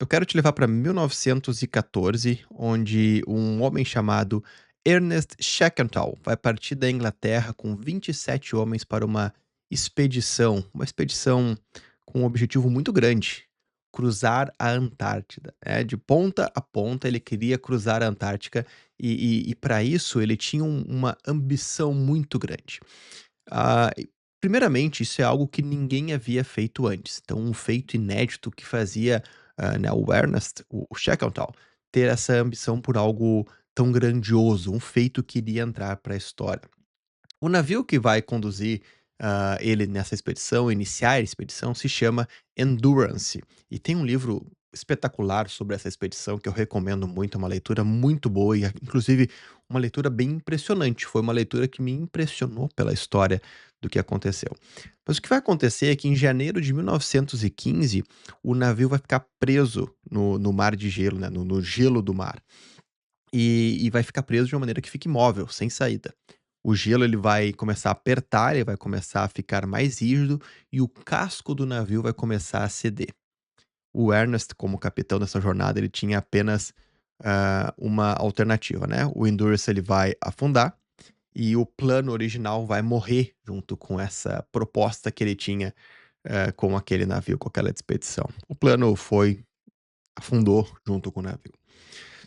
Eu quero te levar para 1914, onde um homem chamado Ernest Shackleton vai partir da Inglaterra com 27 homens para uma expedição com um objetivo muito grande: cruzar a Antártida. De ponta a ponta, ele queria cruzar a Antártica e para isso ele tinha uma ambição muito grande. Primeiramente, isso é algo que ninguém havia feito antes. Então, um feito inédito que fazia, né, o Ernest, o Shackleton, ter essa ambição por algo tão grandioso, um feito que iria entrar para a história. O navio que vai conduzir, ele nessa expedição, iniciar a expedição, se chama Endurance. E tem um livro espetacular sobre essa expedição que eu recomendo muito, é uma leitura muito boa e, inclusive, uma leitura bem impressionante. Foi uma leitura que me impressionou pela história do que aconteceu. Mas o que vai acontecer é que em janeiro de 1915, o navio vai ficar preso no mar de gelo, né, no gelo do mar. E vai ficar preso de uma maneira que fique imóvel, sem saída. O gelo ele vai começar a apertar, ele vai começar a ficar mais rígido e o casco do navio vai começar a ceder. O Ernest, como capitão dessa jornada, ele tinha apenas, uma alternativa, né, o Endurance ele vai afundar e o plano original vai morrer junto com essa proposta que ele tinha, com aquele navio, com aquela expedição. O plano afundou junto com o navio.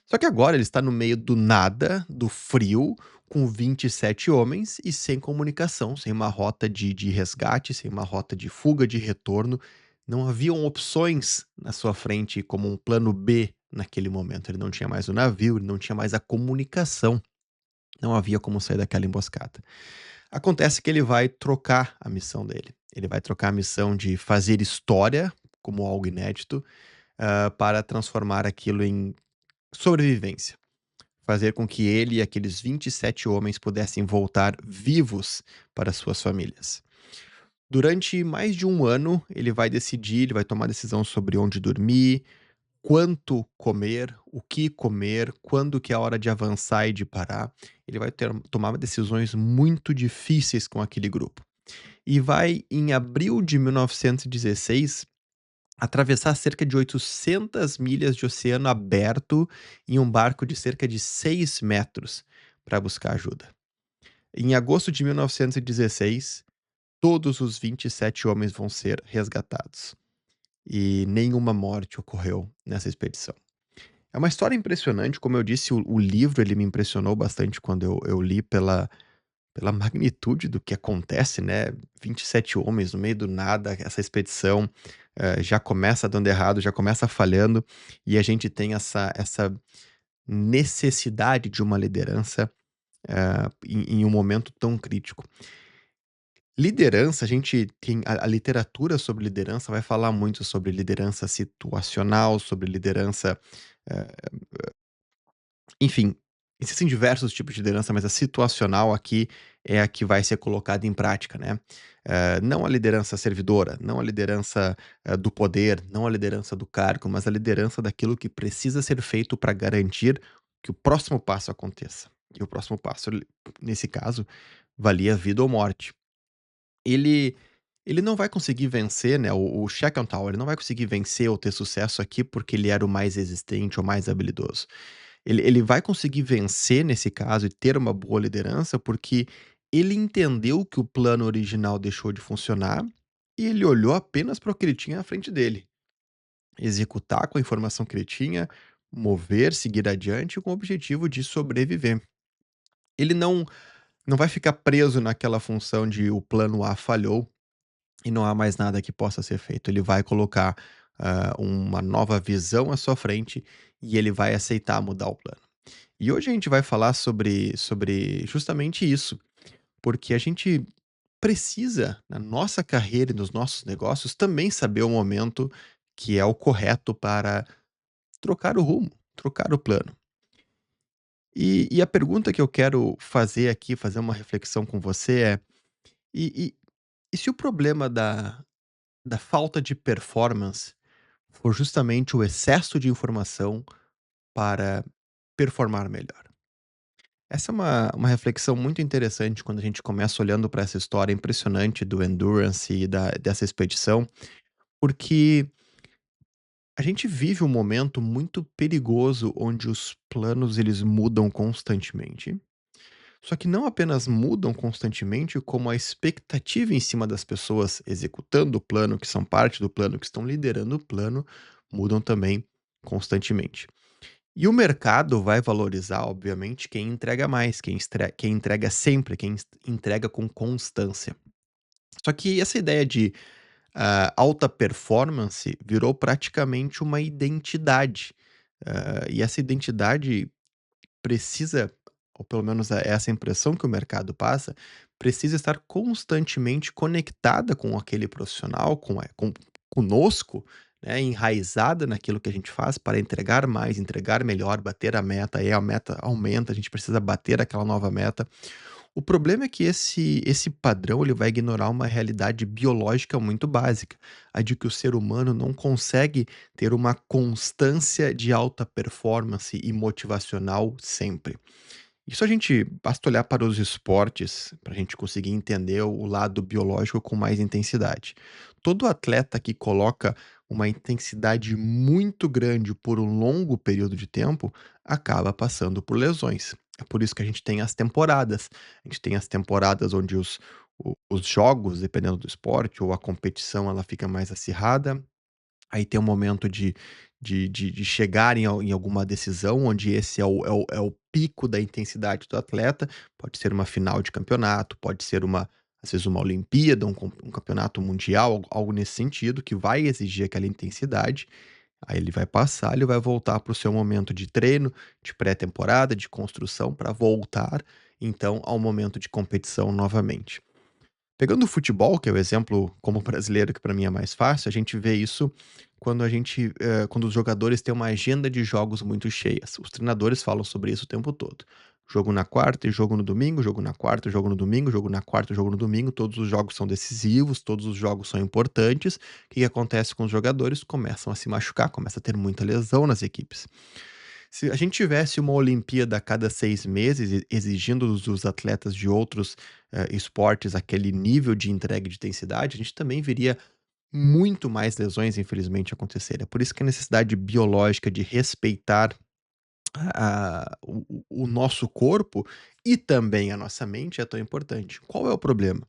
Só que agora ele está no meio do nada, do frio, com 27 homens e sem comunicação, sem uma rota de resgate, sem uma rota de fuga, de retorno. Não haviam opções na sua frente como um plano B naquele momento. Ele não tinha mais o navio, ele não tinha mais a comunicação. Não havia como sair daquela emboscada. Acontece que ele vai trocar a missão dele. Ele vai trocar a missão de fazer história, como algo inédito, para transformar aquilo em sobrevivência. Fazer com que ele e aqueles 27 homens pudessem voltar vivos para suas famílias. Durante mais de um ano, ele vai tomar decisão sobre onde dormir, quanto comer, o que comer, quando que é a hora de avançar e de parar. Ele vai tomar decisões muito difíceis com aquele grupo. E vai, em abril de 1916, atravessar cerca de 800 milhas de oceano aberto em um barco de cerca de 6 metros para buscar ajuda. Em agosto de 1916, todos os 27 homens vão ser resgatados e nenhuma morte ocorreu nessa expedição. É uma história impressionante, como eu disse, o livro ele me impressionou bastante quando eu li pela magnitude do que acontece, né, 27 homens no meio do nada, essa expedição, já começa dando errado, já começa falhando, e a gente tem essa necessidade de uma liderança, em um momento tão crítico. Liderança, a gente tem a literatura sobre liderança vai falar muito sobre liderança situacional, sobre liderança, eh enfim, existem diversos tipos de liderança, mas a situacional aqui é a que vai ser colocada em prática, né. Não a liderança servidora, não a liderança, do poder, não a liderança do cargo, mas a liderança daquilo que precisa ser feito para garantir que o próximo passo aconteça. E o próximo passo, nesse caso, valia vida ou morte. Ele ele não vai conseguir vencer, né, o Shackleton, ele não vai conseguir vencer ou ter sucesso aqui porque ele era o mais resistente ou mais habilidoso. Ele vai conseguir vencer nesse caso e ter uma boa liderança, porque ele entendeu que o plano original deixou de funcionar e ele olhou apenas para o que ele tinha à frente dele. Executar com a informação que ele tinha, mover, seguir adiante com o objetivo de sobreviver. Ele não vai ficar preso naquela função de o plano A falhou e não há mais nada que possa ser feito. Ele vai colocar, uma nova visão à sua frente e ele vai aceitar mudar o plano. E hoje a gente vai falar sobre justamente isso, porque a gente precisa, na nossa carreira e nos nossos negócios, também saber o momento que é o correto para trocar o rumo, trocar o plano. E a pergunta que eu quero fazer aqui, fazer uma reflexão com você é: e e e se o problema da falta de performance for justamente o excesso de informação para performar melhor? Essa é uma reflexão muito interessante quando a gente começa olhando para essa história impressionante do Endurance e dessa expedição, porque A gente vive um momento muito perigoso onde os planos eles mudam constantemente. Só que não apenas mudam constantemente, como a expectativa em cima das pessoas executando o plano, que são parte do plano, que estão liderando o plano, mudam também constantemente. E o mercado vai valorizar, obviamente, quem entrega mais, quem entrega sempre, entrega com constância. Só que essa ideia de alta performance virou praticamente uma identidade. E essa identidade precisa, ou pelo menos é essa impressão que o mercado passa, precisa estar constantemente conectada com aquele profissional, conosco, né, enraizada naquilo que a gente faz para entregar mais, entregar melhor, bater a meta, aí a meta aumenta, a gente precisa bater aquela nova meta. O problema é que esse padrão ele vai ignorar uma realidade biológica muito básica, a de que o ser humano não consegue ter uma constância de alta performance e motivacional sempre. Isso a gente basta olhar para os esportes, para a gente conseguir entender o lado biológico com mais intensidade. Todo atleta que coloca uma intensidade muito grande por um longo período de tempo, acaba passando por lesões. É por isso que a gente tem as temporadas. A gente tem as temporadas onde os jogos, dependendo do esporte, ou a competição, ela fica mais acirrada. Aí tem um momento de chegar em alguma decisão, onde esse é o pico da intensidade do atleta, pode ser uma final de campeonato, pode ser às vezes uma Olimpíada, um campeonato mundial, algo nesse sentido, que vai exigir aquela intensidade, aí ele vai passar, ele vai voltar para o seu momento de treino, de pré-temporada, de construção, para voltar, então, ao momento de competição novamente. Pegando o futebol, que é o exemplo como brasileiro que para mim é mais fácil, a gente vê isso quando os jogadores têm uma agenda de jogos muito cheias. Os treinadores falam sobre isso o tempo todo. Jogo na quarta e jogo no domingo, jogo na quarta, jogo no domingo, jogo na quarta, jogo no domingo, todos os jogos são decisivos, todos os jogos são importantes. O que que acontece com os jogadores? Começam a se machucar, começa a ter muita lesão nas equipes. Se a gente tivesse uma Olimpíada a cada 6 meses, exigindo dos atletas de outros, esportes aquele nível de entrega e de intensidade, a gente também veria muito mais lesões, infelizmente, acontecerem. É por isso que a necessidade biológica de respeitar o nosso corpo e também a nossa mente é tão importante. Qual é o problema?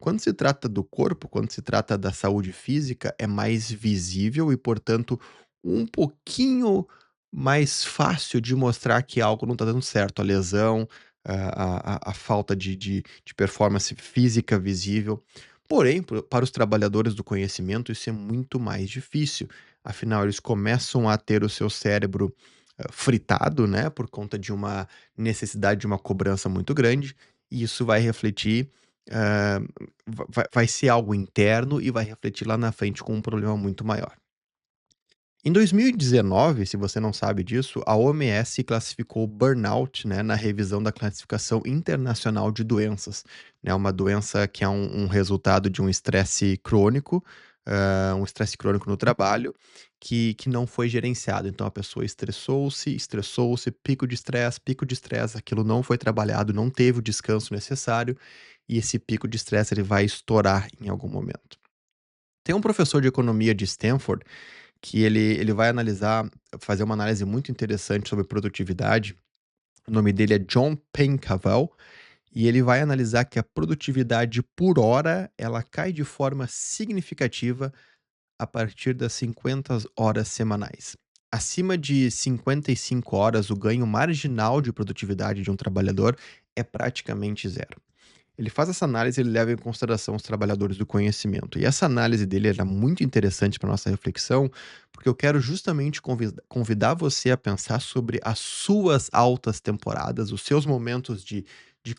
Quando se trata do corpo, quando se trata da saúde física, é mais visível e, portanto, um pouquinho mais fácil de mostrar que algo não está dando certo. A lesão, a falta de performance física visível. Porém, para os trabalhadores do conhecimento, isso é muito mais difícil. Afinal, eles começam a ter o seu cérebro fritado, né, por conta de uma necessidade de uma cobrança muito grande, e isso vai refletir, hã, vai ser algo interno e vai refletir lá na frente com um problema muito maior. Em 2019, se você não sabe disso, a OMS classificou o burnout, né, na revisão da classificação internacional de doenças, né, uma doença que é um resultado de um estresse crônico no trabalho, que não foi gerenciado. Então a pessoa estressou-se, pico de estresse, aquilo não foi trabalhado, não teve o descanso necessário, e esse pico de estresse ele vai estourar em algum momento. Tem um professor de economia de Stanford que ele vai fazer uma análise muito interessante sobre produtividade. O nome dele é John Pencavel, e ele vai analisar que a produtividade por hora, ela cai de forma significativa a partir das 50 horas semanais. Acima de 55 horas, o ganho marginal de produtividade de um trabalhador é praticamente zero. Ele faz essa análise, ele leva em consideração os trabalhadores do conhecimento. E essa análise dele era muito interessante para nossa reflexão, porque eu quero justamente convidar você a pensar sobre as suas altas temporadas, os seus momentos de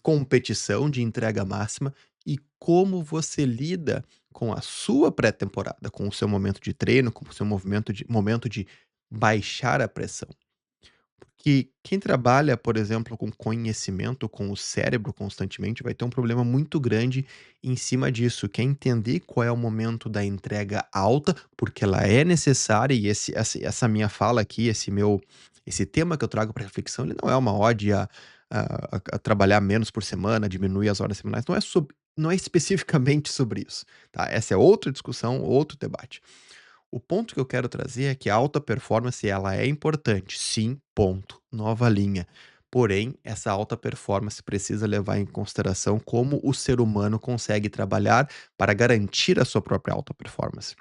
competição, de entrega máxima, e como você lida com a sua pré-temporada, com o seu momento de treino, com o seu momento de baixar a pressão. Que quem trabalha, por exemplo, com conhecimento, com o cérebro constantemente, vai ter um problema muito grande em cima disso, que é entender qual é o momento da entrega alta, porque ela é necessária e essa minha fala aqui, esse tema que eu trago para reflexão, ele não é uma ode a trabalhar menos por semana, diminuir as horas semanais, não é especificamente sobre isso, tá? Essa é outra discussão, outro debate. O ponto que eu quero trazer é que a alta performance ela é importante, sim, ponto, nova linha. Porém, essa alta performance precisa levar em consideração como o ser humano consegue trabalhar para garantir a sua própria alta performance.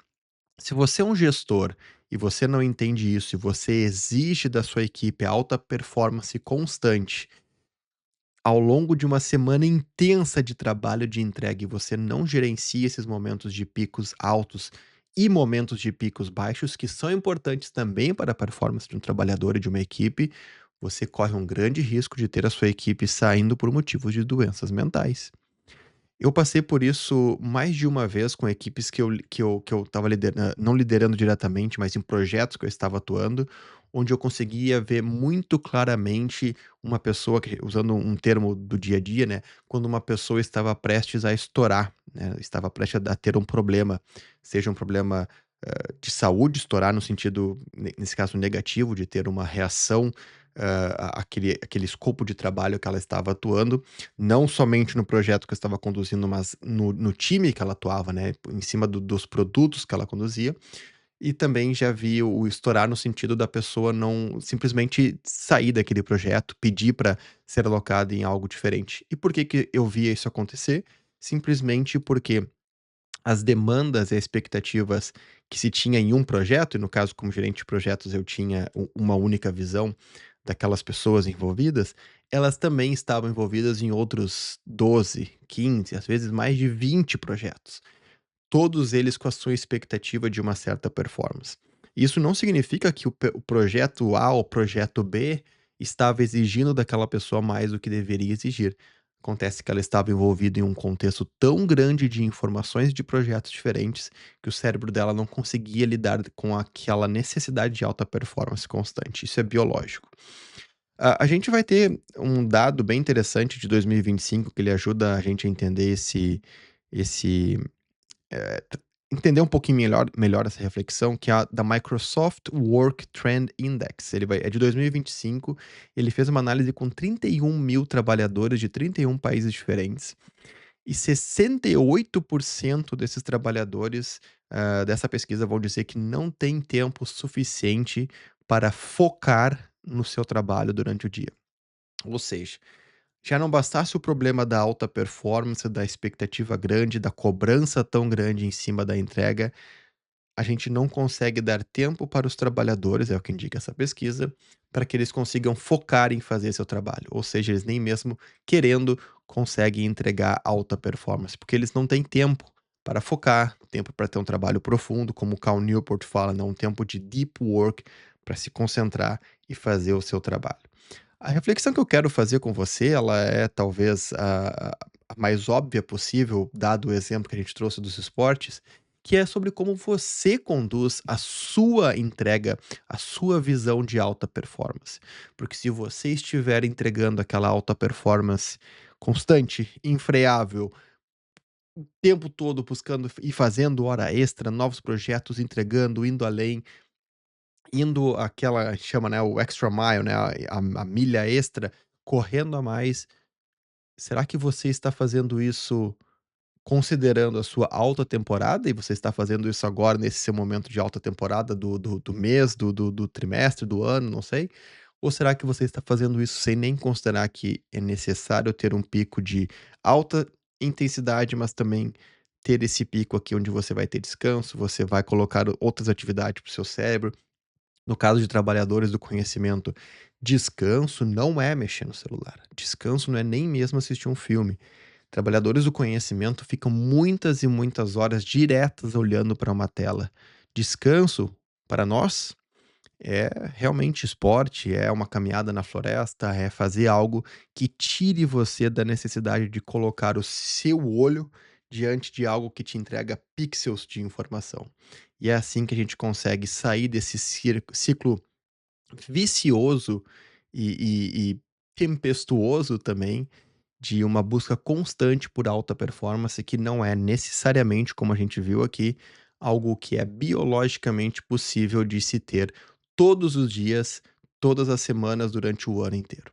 Se você é um gestor e você não entende isso, e você exige da sua equipe alta performance constante ao longo de uma semana intensa de trabalho de entrega e você não gerencia esses momentos de picos altos e momentos de picos baixos, que são importantes também para a performance de um trabalhador e de uma equipe, você corre um grande risco de ter a sua equipe saindo por motivos de doenças mentais. Eu passei por isso mais de uma vez com equipes que eu estava não liderando diretamente, mas em projetos que eu estava atuando, onde eu conseguia ver muito claramente uma pessoa que usando um termo do dia a dia, né, quando uma pessoa estava prestes a estourar, né, estava prestes a ter um problema, seja um problema, de saúde, estourar no sentido, nesse caso negativo, de ter uma reação, àquele escopo de trabalho que ela estava atuando, não somente no projeto que eu estava conduzindo, mas no time que ela atuava, né, em cima dos produtos que ela conduzia. E também já vi o estourar no sentido da pessoa não simplesmente sair daquele projeto, pedir para ser alocada em algo diferente. E por que que eu via isso acontecer? Simplesmente porque as demandas e expectativas que se tinha em um projeto, e no caso como gerente de projetos eu tinha uma única visão daquelas pessoas envolvidas, elas também estavam envolvidas em outros 12, 15, às vezes mais de 20 projetos. Todos eles com a sua expectativa de uma certa performance. Isso não significa que o projeto A ou o projeto B estava exigindo daquela pessoa mais do que deveria exigir. Acontece que ela estava envolvida em um contexto tão grande de informações de projetos diferentes que o cérebro dela não conseguia lidar com aquela necessidade de alta performance constante. Isso é biológico. A gente vai ter um dado bem interessante de 2025 que ele ajuda a gente a entender esse entender um pouquinho melhor essa reflexão, que é a da Microsoft Work Trend Index. É de 2025, ele fez uma análise com 31.000 trabalhadores de 31 países diferentes, e 68% desses trabalhadores, dessa pesquisa vão dizer que não tem tempo suficiente para focar no seu trabalho durante o dia. Ou seja, já não bastasse o problema da alta performance, da expectativa grande, da cobrança tão grande em cima da entrega, a gente não consegue dar tempo para os trabalhadores, é o que indica essa pesquisa, para que eles consigam focar em fazer seu trabalho. Ou seja, eles nem mesmo querendo conseguem entregar alta performance, porque eles não têm tempo para focar, tempo para ter um trabalho profundo, como o Cal Newport fala, né? Um tempo de deep work para se concentrar e fazer o seu trabalho. A reflexão que eu quero fazer com você, ela é talvez a mais óbvia possível, dado o exemplo que a gente trouxe dos esportes, que é sobre como você conduz a sua entrega, a sua visão de alta performance. Porque se você estiver entregando aquela alta performance constante, infreável, o tempo todo buscando e fazendo hora extra, novos projetos, entregando, indo além, indo aquela chama, né, o extra mile, né, a milha extra, correndo a mais, será que você está fazendo isso considerando a sua alta temporada e você está fazendo isso agora nesse seu momento de alta temporada do mês, do trimestre, do ano, não sei? Ou será que você está fazendo isso sem nem considerar que é necessário ter um pico de alta intensidade, mas também ter esse pico aqui onde você vai ter descanso, você vai colocar outras atividades para o seu cérebro. No caso de trabalhadores do conhecimento, descanso não é mexer no celular, descanso não é nem mesmo assistir um filme. Trabalhadores do conhecimento ficam muitas e muitas horas diretas olhando para uma tela. Descanso, para nós, é realmente esporte, é uma caminhada na floresta, é fazer algo que tire você da necessidade de colocar o seu olho diante de algo que te entrega pixels de informação. E é assim que a gente consegue sair desse ciclo vicioso e tempestuoso também de uma busca constante por alta performance, que não é necessariamente, como a gente viu aqui, algo que é biologicamente possível de se ter todos os dias, todas as semanas, durante o ano inteiro.